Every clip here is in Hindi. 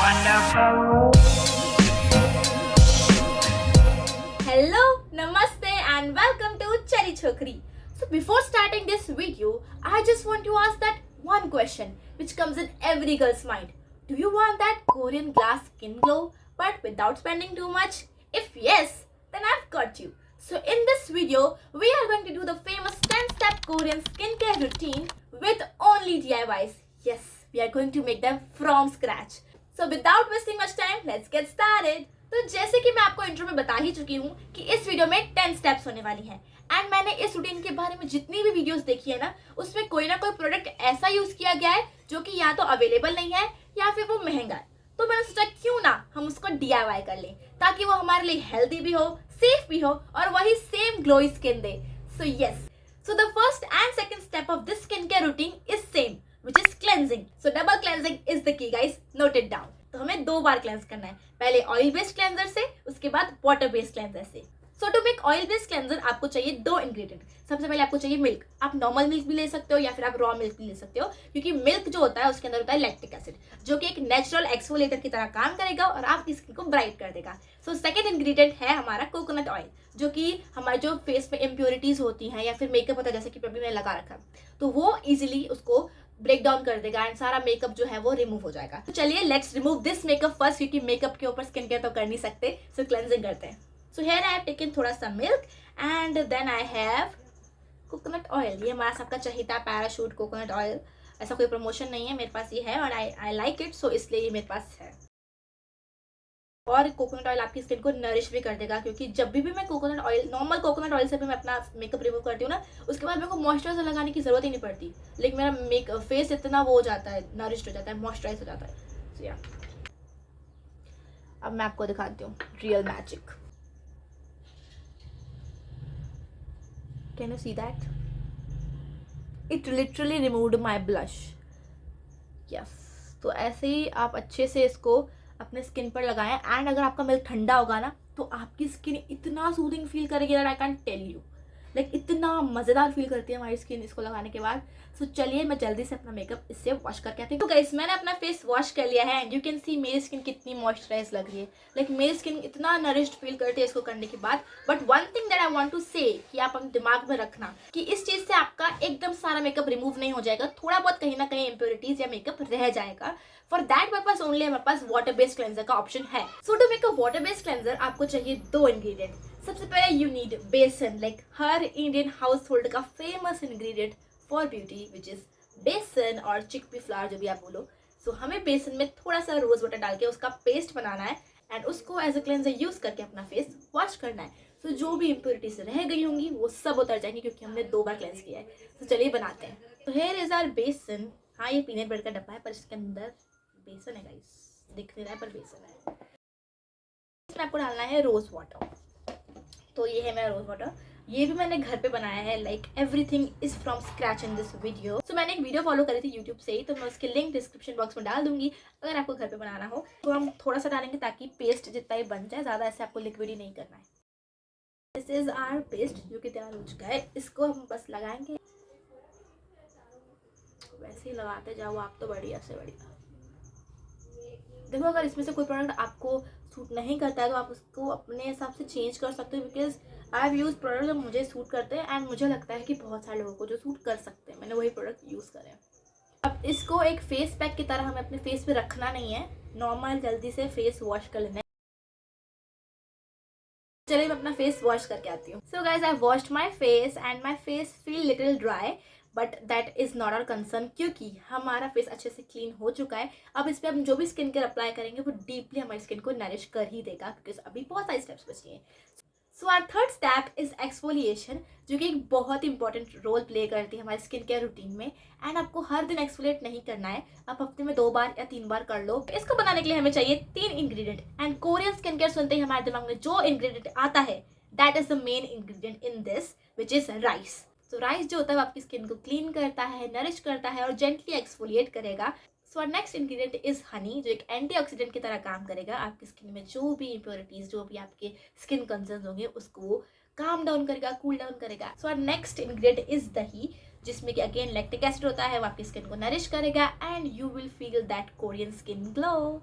Hello, Namaste and welcome to Cherry Chokri. So before starting this video, I just want to ask that one question which comes in every girl's mind. Do you want that Korean glass skin glow but without spending too much? If yes, then I've got you. So in this video, we are going to do the famous 10-step Korean skincare routine with only DIYs. Yes, we are going to make them from scratch. So without wasting much time, let's get started. तो जैसे कि मैं आपको इंट्रो में बता ही चुकी हूँ कि इस वीडियो में 10 स्टेप्स होने वाली हैं एंड मैंने इस रूटीन के बारे में जितनी भी वीडियोस देखी है ना उसमें कोई ना कोई प्रोडक्ट ऐसा यूज किया गया है जो कि या तो अवेलेबल नहीं है या फिर वो महंगा है। तो मैंने सोचा क्यों ना हम उसको DIY कर लें ताकि वो हमारे लिए हेल्दी भी हो, सेफ भी हो और वही same glowy skin they. So yes, so the first and second step of this skin care routine is same which is cleansing. So double cleansing is the key guys, note it down. तो हमें 2 बार क्लेंस करना है, पहले ऑयल बेस्ड क्लेंजर से, उसके बाद वाटर बेस्ड क्लेंजर से। So to make oil based cleanser आपको चाहिए 2 इंग्रेडिएंट। सबसे पहले आपको चाहिए मिल्क। आप नॉर्मल मिल्क भी ले सकते हो या फिर आप रॉ मिल्क भी ले सकते हो, क्योंकि मिल्क जो होता है उसके अंदर होता है लैक्टिक एसिड जो कि एक नेचुरल एक्सफोलिएटर की तरह काम करेगा और आपकी स्किन को ब्राइट कर देगा। सो सेकंड इंग्रेडिएंट है हमारा कोकोनट ऑयल, जो कि हमारे जो फेस में इम्प्योरिटीज होती हैं या फिर मेकअप होता है जैसे कि अभी मैंने लगा रखा, तो वो इजिली उसको ब्रेक डाउन कर देगा एंड सारा मेकअप जो है वो रिमूव हो जाएगा। तो चलिए let's remove this makeup first, क्योंकि मेकअप के ऊपर स्किन केयर तो कर नहीं सकते। सो क्लेंजिंग करते हैं। So here I have taken थोड़ा सा milk and then I have coconut oil. ये हमारा सबका चाहिए पैराशूट कोकोनट ऑयल। ऐसा कोई प्रमोशन नहीं है, मेरे पास ये है और आई लाइक इट, सो इसलिए ये मेरे पास है। और कोकोनट ऑयल आपकी स्किन को नरिश भी कर देगा, क्योंकि जब भी मैं coconut oil, normal coconut oil से भी मैं अपना मेकअप रिमूव करती हूँ ना, उसके बाद मेरे को मॉइस्चराइजर लगाने की जरूरत ही नहीं पड़ती, लेकिन मेरा फेस इतना वो हो जाता है, नरिश्ड हो जाता है, मॉइस्चराइज हो जाता है। so, yeah. अब मैं आपको दिखाती हूँ real magic. Can you see that? It literally removed my blush. Yes, तो ऐसे ही आप अच्छे से इसको अपने स्किन पर लगाएं एंड अगर आपका मिल्क ठंडा होगा ना तो आपकी स्किन इतना सूदिंग फील करेगी that I can tell you, like इतना मज़ेदार फील करती है हमारी स्किन इसको लगाने के बाद। सो चलिए मैं जल्दी से अपना मेकअप इससे वॉश करके आती हूँ। तो गाइस मैंने अपना फेस वॉश कर लिया है एंड यू कैन सी मेरी स्किन कितनी मॉइस्चराइज लग रही है, लाइक मेरी स्किन इतना नरिश्ड फील करती है इसको करने के बाद। But one thing that I want to say कि आप अपने दिमाग में रखना कि इस चीज़ से आपका एकदम सारा मेकअप रिमूव नहीं हो जाएगा, थोड़ा बहुत कहीं ना कहीं इम्प्योरिटीज या मेकअप रह जाएगा। फॉर दैट पर्पज ओनली हमारे पास वाटर बेस्ड क्लेंजर का ऑप्शन है। So to make a water based cleanser आपको चाहिए 2 इंग्रेडिएंट। सबसे पहले यू नीड बेसन, लाइक हर इंडियन हाउस होल्ड का famous ingredient for beauty which is besan और चिकपी फ्लावर, जो भी आप बोलो। सो हमें बेसन में थोड़ा सा रोज वाटर डाल के उसका पेस्ट बनाना है एंड उसको एज अ क्लेंजर यूज करके अपना फेस वॉश करना है। सो जो भी इम्प्योरिटीज रह गई होंगी वो सब उतर जाएंगी, क्योंकि हमने 2 बार क्लेंस किया है। तो चलिए बनाते हैं। तो हेयर इज आवर बेसन। हाँ, ये पीनट बटर का डब्बा है पर इसके अंदर बेसन है गाइस, दिख नहीं रहा है पर बेसन है। इसमें आपको डालना है रोज वाटर। तो ये है मेरा रोज वाटर, ये भी मैंने घर पे बनाया है, like everything is from scratch in this video. So मैंने एक वीडियो फॉलो करी थी यूट्यूब से ही, तो मैं उसकी लिंक डिस्क्रिप्शन बॉक्स में डाल दूंगी अगर आपको घर पे बनाना हो। तो हम थोड़ा सा डालेंगे ताकि पेस्ट जितना ही बन जाए, ज़्यादा ऐसे आपको लिक्विड ही नहीं करना है। दिस इज आवर पेस्ट जो कि तैयार हो चुका है। इसको हम बस लगाएंगे, वैसे ही लगाते जाओ आप, तो बढ़िया से बढ़िया। देखो अगर इसमें से कोई प्रोडक्ट आपको सूट नहीं करता है तो आप उसको अपने हिसाब से चेंज कर सकते हो, because I have use product जो मुझे सूट करते हैं एंड मुझे लगता है कि बहुत सारे लोगों को जो सूट कर सकते हैं, मैंने वही प्रोडक्ट यूज़ करे हैं। अब इसको एक फेस पैक की तरह हमें अपने फेस पे रखना नहीं है, नॉर्मल जल्दी से फेस वॉश कर लेना है। चलिए मैं अपना फेस वॉश करके आती हूँ। So guys I washed my face and my face feel little dry, but that is not our concern, क्योंकि हमारा फेस अच्छे से क्लीन हो चुका है। अब इस पर हम जो भी स्किन केयर अप्लाई करेंगे वो डीपली हमारी स्किन को नरिश कर ही देगा, क्योंकि अभी बहुत सारे स्टेप्स बचे हैं। So our third step is exfoliation, जो कि एक बहुत इंपॉर्टेंट रोल प्ले करती है हमारे स्किन केयर रूटीन में। एंड आपको हर दिन एक्सफोलिएट नहीं करना है, आप हफ्ते में 2 बार या 3 बार कर लो। इसको बनाने के लिए हमें चाहिए 3 ingredient and Korean skin care सुनते ही हमारे दिमाग में जो इंग्रेडिएंट आता है that is the main ingredient in this, which is rice. तो राइस जो होता है वो आपकी स्किन को क्लीन करता है, नरिश करता है और जेंटली एक्सफोलिएट करेगा। So our next ingredient is honey, जो एक एंटीऑक्सीडेंट की तरह काम करेगा। आपकी स्किन में जो भी इंप्योरिटीज, जो भी आपके स्किन कंसर्न होंगे उसको काम डाउन करेगा, कूल डाउन करेगा। So our next ingredient is dahi, जिसमें कि अगेन लैक्टिक एसिड होता है, वो आपकी स्किन को नरिश करेगा and you will feel that Korean skin glow.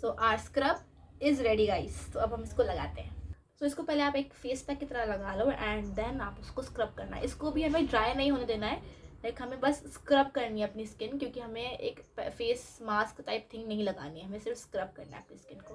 So our scrub is ready guys. तो अब हम इसको लगाते हैं। सो इसको पहले आप एक फेस पैक की तरह लगा लो एंड देन आप उसको स्क्रब करना है। इसको भी हमें ड्राई नहीं होने देना है, लाइक हमें बस स्क्रब करनी है अपनी स्किन, क्योंकि हमें एक फेस मास्क टाइप थिंग नहीं लगानी है, हमें सिर्फ स्क्रब करना है अपनी स्किन को।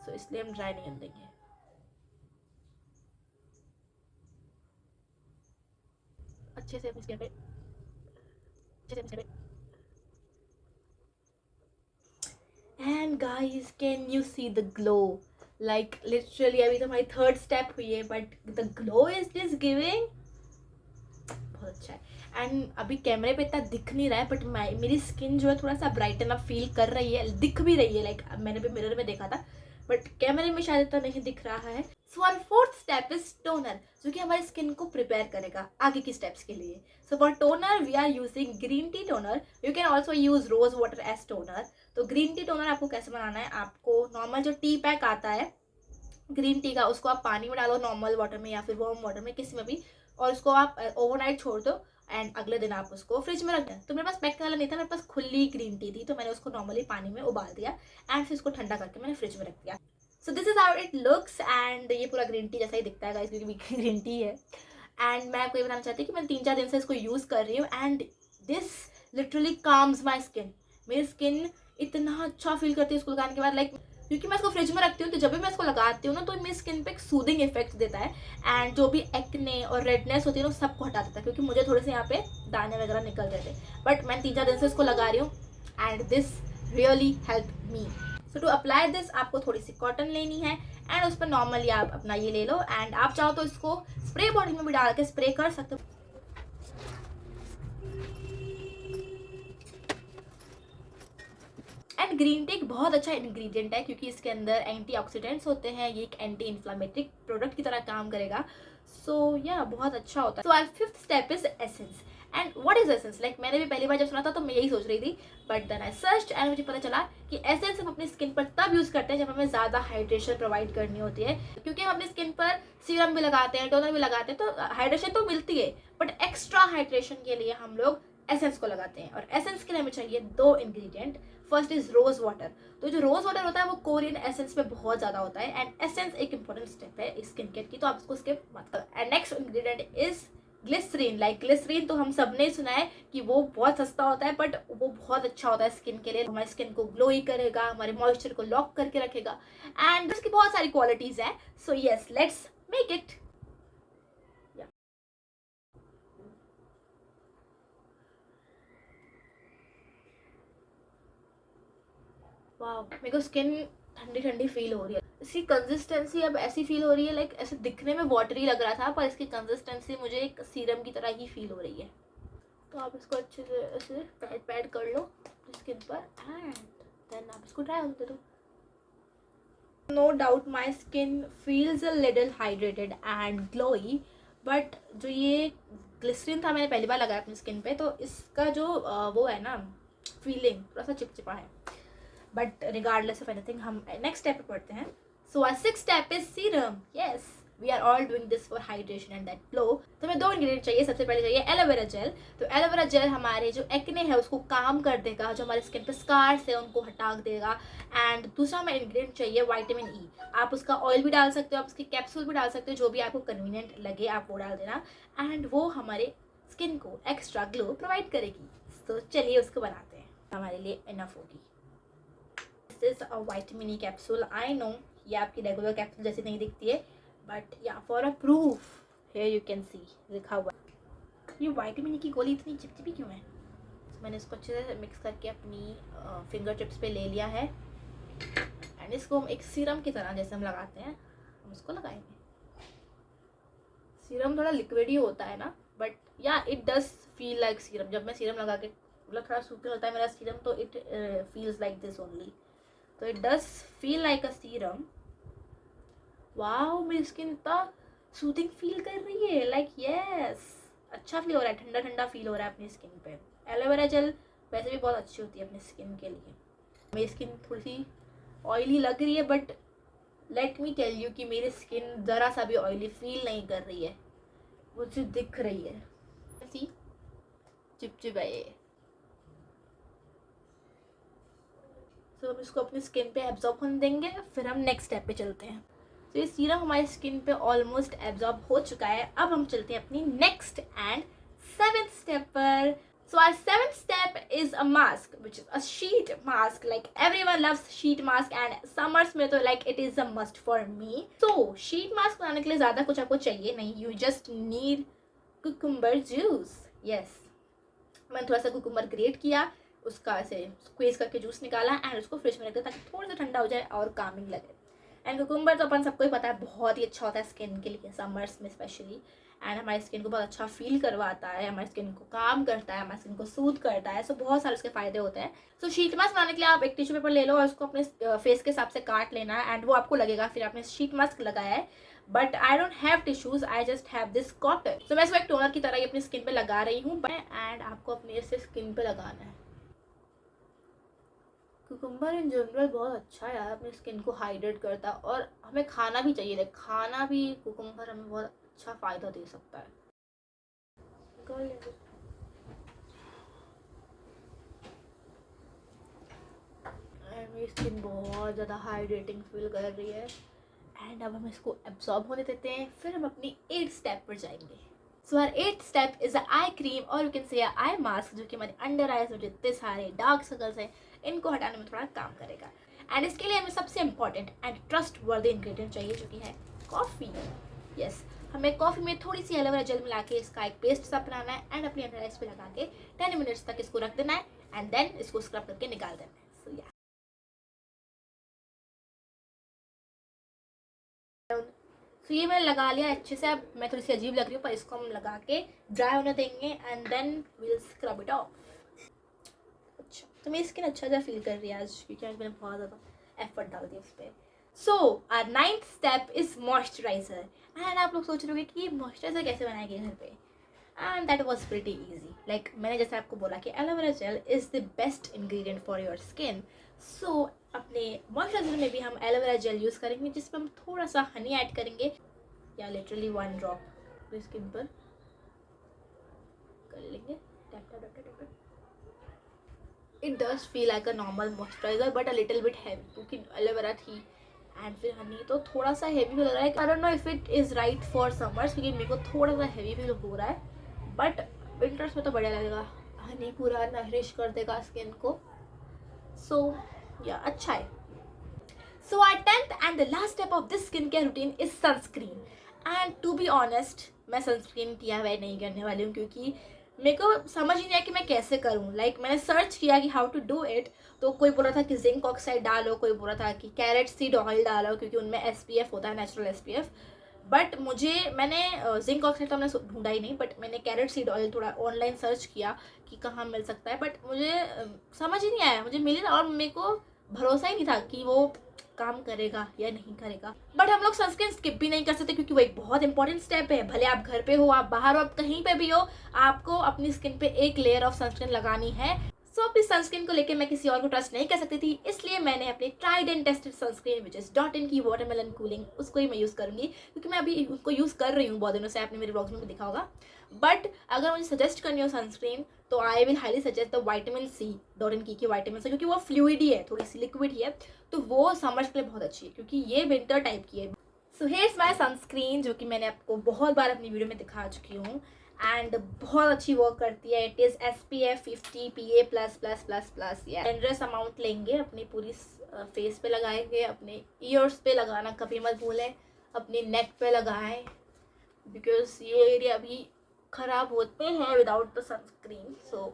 सो इसलिए हम ड्राई नहीं होने देंगे। अच्छे से अपनी स्किन पे, अच्छे से अपनी स्किन पे। And guys can you see the glow, like literally अभी तो हमारी थर्ड स्टेप हुई है but the glow is this giving बहुत अच्छा है। एंड अभी कैमरे पे इतना दिख नहीं रहा है बट मेरी स्किन जो है थोड़ा सा ब्राइटन अप फील कर रही है, दिख भी रही है, लाइक मैंने भी मिरर में देखा था बट कैमरे में शायद इतना नहीं दिख रहा है। So our fourth step is toner, जो कि हमारी स्किन को प्रिपेयर करेगा आगे की स्टेप्स के लिए। So for toner we are using green tea toner, you can also use rose water as toner. तो ग्रीन टी टोनर आपको कैसे बनाना है, आपको नॉर्मल जो टी पैक आता है ग्रीन टी का, उसको आप पानी में डालो नॉर्मल वाटर में या फिर वार्म वाटर में, किसी में भी, और उसको आप ओवरनाइट छोड़ दो एंड अगले दिन आप उसको फ्रिज में रख दें। तो मेरे पास पैक वाला नहीं था, मेरे पास खुली ग्रीन टी थी, तो मैंने उसको नॉर्मली पानी में उबाल दिया एंड फिर उसको ठंडा करके मैंने फ्रिज में रख दिया। So this is how it looks and ये पूरा ग्रीन टी जैसा ही दिखता है गाइस, क्योंकि ग्रीन टी है। एंड मैं आपको ये बताना चाहती हूँ कि मैं 3-4 दिन से इसको यूज़ कर रही हूँ and this literally calms my skin. मेरी स्किन इतना अच्छा फील करती है इसको लगाने के बाद, लाइक क्योंकि मैं इसको फ्रिज में रखती हूँ, तो जब भी मैं इसको लगाती हूँ ना तो मेरी स्किन पे एक सूदिंग इफेक्ट देता है एंड जो भी एक्ने और रेडनेस होती है ना सबको हटा देता है, क्योंकि मुझे थोड़े से यहाँ पे दाने वगैरह निकल रहे थे। बट मैं 3-4 दिन से इसको लगा रही हूँ and this really help me. So to apply this आपको थोड़ी सी कॉटन लेनी है एंड उस पर नॉर्मली आप अपना ये ले लो एंड आप चाहो तो इसको स्प्रे बॉटल में भी डाल के स्प्रे कर सकते हो। एंड ग्रीन टी एक बहुत अच्छा इंग्रेडिएंट है क्योंकि इसके अंदर एंटीऑक्सीडेंट्स होते हैं, ये एक एंटी इन्फ्लामेटरी प्रोडक्ट की तरह काम करेगा। सो या बहुत अच्छा होता है। So our fifth step is essence. And what is essence, like मैंने भी पहली बार जब सुना था तो मैं यही सोच रही थी, but then I search and मुझे पता चला कि एसेंस हम अपनी स्किन पर तब यूज करते हैं जब हमें ज्यादा हाइड्रेशन प्रोवाइड करनी होती है, क्योंकि हम अपनी स्किन पर सीरम भी लगाते हैं, टोनर भी लगाते हैं, तो हाइड्रेशन तो मिलती है बट एक्स्ट्रा हाइड्रेशन के लिए हम लोग एसेंस को लगाते हैं। और एसेंस के लिए हमें चाहिए 2 ingredient. First is rose water. तो जो रोज वाटर होता है वो कोरियन एसेंस में बहुत ज्यादा होता है एंड एसेंस एक इंपॉर्टेंट स्टेप है स्किन केयर की, तो आप उसको स्किप मत करो। And next ingredient is glycerin. Like glycerin तो हम सब ने सुना है कि वो बहुत सस्ता होता है बट वो बहुत अच्छा होता है स्किन के लिए, हमारी स्किन को ग्लोई करेगा, हमारे मॉइस्चर को लॉक करके रखेगा एंड उसकी बहुत सारी क्वालिटीज है। So yes, let's make it. वाह, मेरे को स्किन ठंडी ठंडी फील हो रही है। इसकी कंसिस्टेंसी अब ऐसी फील हो रही है, लाइक ऐसे दिखने में वाटरी लग रहा था पर इसकी कंसिस्टेंसी मुझे एक सीरम की तरह ही फील हो रही है। तो आप इसको अच्छे से ऐसे पैड कर लो स्किन पर एंड देन आप इसको ट्राई होने दो। No doubt my skin feels a little hydrated and glowy, but जो ये ग्लिसरीन था मैंने पहली बार लगाया अपनी स्किन पे, तो इसका जो वो है ना फीलिंग थोड़ा सा चिपचिपा है। बट रिगार्डलेस ऑफ एनीथिंग हम नेक्स्ट स्टेप पे पढ़ते हैं। So our sixth step is serum. Yes, we are all doing this for hydration and that glow. तो हमें 2 इंग्रेडिएंट चाहिए। सबसे पहले चाहिए एलोवेरा जेल। तो एलोवेरा जेल हमारे जो एक्ने है उसको काम कर देगा, जो हमारे स्किन पे स्कार्स है उनको हटा देगा। एंड दूसरा हमें इंग्रेडिएंट चाहिए विटामिन ई। आप उसका ऑयल भी डाल सकते हो, आप उसकी कैप्सूल भी डाल सकते हो, जो भी आपको कन्वीनियंट लगे आप वो डाल देना एंड वो हमारे स्किन को एक्स्ट्रा ग्लो प्रोवाइड करेगी। तो चलिए उसको बनाते हैं, हमारे लिए इनफ होगी। This is a vitamin E capsule. I know ये आपकी रेगुलर कैप्सूल जैसी नहीं दिखती है बट या for a proof here you can see लिखा हुआ। ये विटामिन ई की गोली इतनी चिपचिपी क्यों है? तो मैंने इसको अच्छे से मिक्स करके अपनी फिंगर टिप्स पे ले लिया है एंड इसको हम एक सीरम की तरह जैसे हम लगाते हैं हम उसको लगाएंगे। सीरम थोड़ा लिक्विड ही होता है ना, बट या it does feel like serum. जब मैं सीरम लगा के मतलब थोड़ा सूखने होता है मेरा सीरम तो it feels like this only. तो it does feel like a serum. Wow, मेरी स्किन इतना सूथिंग फील कर रही है, लाइक यस, अच्छा फील हो रहा है, ठंडा ठंडा फील हो रहा है अपनी स्किन पे। एलोवेरा जेल वैसे भी बहुत अच्छी होती है अपनी स्किन के लिए। मेरी स्किन थोड़ी सी ऑयली लग रही है but let me tell you कि मेरी स्किन ज़रा सा भी ऑयली फील नहीं कर रही है, मुझे दिख रही है सी चिपचिप है ये। सो तो हम इसको अपनी स्किन पे एब्जॉर्ब होने देंगे, फिर हम नेक्स्ट स्टेप पे चलते हैं। तो ये सीरम हमारी स्किन पे ऑलमोस्ट एब्जॉर्ब हो चुका है। अब हम चलते हैं अपनी नेक्स्ट एंड 7th स्टेप पर। So our 7th step is a mask, which is a sheet mask. Like everyone loves sheet mask and summers में तो like it is a must for me. So sheet mask बनाने के लिए ज़्यादा कुछ आपको चाहिए नहीं. You just need cucumber juice. Yes. मैंने थोड़ा सा कुकुम्बर ग्रेट किया, उसका ऐसे स्क्वीज करके जूस निकाला एंड उसको फ्रिज में रख दिया ताकि थोड़ा सा ठंडा हो जाए और कामिंग लगे। एंड कुकुम्बर तो अपन सबको ही पता है बहुत ही अच्छा होता है स्किन के लिए, समर्स में स्पेशली। एंड हमारी स्किन को बहुत अच्छा फील करवाता है, हमारी स्किन को काम करता है, हमारी स्किन को सूद करता है। सो बहुत सारे उसके फायदे होते हैं। सो शीट मास्क बनाने के लिए आप एक टिश्यू पेपर ले लो और उसको अपने फेस के हिसाब से काट लेना है एंड वो आपको लगेगा फिर आपने शीट मास्क लगाया है। But I don't have tissues, I just have this cotton. So मैं इसको एक टोनर की तरह ही अपनी स्किन पे लगा रही हूँ एंड आपको अपनी ऐसे स्किन पे लगाना है। कुकुम्बर इन जनरल बहुत अच्छा है यार, अपनी स्किन को हाइड्रेट करता है और हमें खाना भी चाहिए। खाना भी कुकुम्बर हमें बहुत अच्छा फ़ायदा दे सकता है। मेरी स्किन बहुत ज़्यादा हाइड्रेटिंग फील कर रही है एंड अब हम इसको एब्जॉर्ब होने देते हैं, फिर हम अपनी 8th स्टेप पर जाएंगे। So our 8th step is a eye cream और you can say eye mask, जो कि हमारे अंडर आइज में जितने सारे डार्क सर्कल्स हैं इनको हटाने में थोड़ा काम करेगा। एंड इसके लिए हमें सबसे इंपॉर्टेंट एंड ट्रस्ट वर्दी इंग्रेडिएंट चाहिए, जो कि है कॉफ़ी। यस, हमें कॉफ़ी में थोड़ी सी एलोवेरा जेल मिला के इसका एक पेस्ट सा बनाना है एंड अपनी अंडर आइज पे लगा के 10 मिनट्स तक इसको रख देना है एंड देन इसको स्क्रब करके निकाल देना है। सो या तो ये मैंने लगा लिया अच्छे से। अब मैं थोड़ी सी अजीब लग रही हूँ पर इसको हम लगा के ड्राई होने देंगे and then will scrub it off. अच्छा, तो मेरी स्किन अच्छा सा फील कर रही है आज, क्योंकि आज मैंने बहुत ज़्यादा एफर्ट डाल दिया उस पर। So our 9th step is moisturiser. एंड आप लोग सोच रहे होंगे कि मॉइस्चराइजर कैसे बनाएंगे घर पे, and that was pretty easy. Like मैंने जैसे आपको बोला कि aloe vera gel is the best ingredient for your skin. So अपने मॉइस्चराइजर में भी हम एलोवेरा जेल यूज़ करेंगे, जिसमें हम थोड़ा सा हनी ऐड करेंगे या लिटरली 1 ड्रॉप स्किन पर कर लेंगे। It does feel like a normal moisturiser but a little bit heavy, क्योंकि एलोवेरा थी एंड फिर हनी तो थोड़ा सा हैवी लग रहा है। I don't know if it is right for summers, क्योंकि मेरे को थोड़ा सा हैवी फील हो रहा है, बट विंटर्स में तो बढ़िया लगेगा। हनी पूरा नरिश कर देगा स्किन को। सो या अच्छा है। So our 10th and the last step of this skincare routine is sunscreen. And to be honest, मैं सनस्क्रीन किया हुआ नहीं करने वाली हूँ, क्योंकि मेरे को समझ ही नहीं आया कि मैं कैसे करूँ। लाइक मैंने सर्च किया कि हाउ टू डू इट, तो कोई बोला था कि जिंक ऑक्साइड डालो, कोई बोला था कि कैरेट सीड ऑयल डालो क्योंकि उनमें SPF होता है, नेचुरल SPF। बट मैंने जिंक ऑक्साइड तो हमने ढूंढा ही नहीं, बट मैंने कैरेट सीड ऑयल थोड़ा ऑनलाइन सर्च किया कि कहाँ मिल सकता है, बट मुझे समझ ही नहीं आया, मुझे मिली और मेरे को भरोसा ही नहीं था कि वो काम करेगा या नहीं करेगा। बट हम लोग सनस्क्रीन स्किप भी नहीं कर सकते, क्योंकि वो एक बहुत इंपॉर्टेंट स्टेप है। भले आप घर पे हो, आप बाहर हो, आप कहीं पे भी हो, आपको अपनी स्किन पे एक लेयर ऑफ सनस्क्रीन लगानी है। सो अपनी सनस्क्रीन को लेकर मैं किसी और को ट्रस्ट नहीं कर सकती थी, इसलिए मैंने अपनी tried and tested sunscreen which is dot and की वाटरमेलन कूलिंग, उसको ही मैं यूज़ करूँगी, क्योंकि मैं अभी उसको यूज़ कर रही हूँ बहुत दिनों से। आपने मेरे ब्लॉग्स में भी देखा होगा। बट अगर मुझे सजेस्ट करनी हो सनस्क्रीन, तो I will highly suggest the vitamin C Dot and Key vitamin सी, क्योंकि वो फ्लूइड ही है, थोड़ी सी लिक्विड ही है, तो वो समर्स के लिए बहुत अच्छी है, क्योंकि ये विंटर टाइप की है। सो हेयर्स माई सनस्क्रीन, जो कि मैंने आपको बहुत बार अपनी वीडियो में दिखा चुकी हूँ एंड बहुत अच्छी वर्क करती है। It is SPF 50 PA++++। Generous amount लेंगे, अपनी पूरी फेस पे लगाएंगे, अपने ईयर्स पे लगाना कभी मत भूलें, अपनी नेक पे लगाएं, बिकॉज ये एरिया भी खराब होते हैं without the sunscreen. So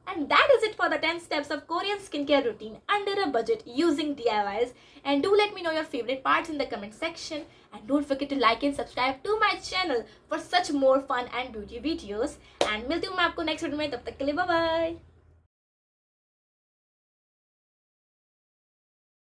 and that is it for the 10 steps of Korean skincare routine under a budget using DIYs. And do let me know your favorite parts in the comment section. And don't forget to like and subscribe to my channel for such more fun and beauty videos. And मिलती हूँ मैं आपको next video में, तब तक के लिए bye bye.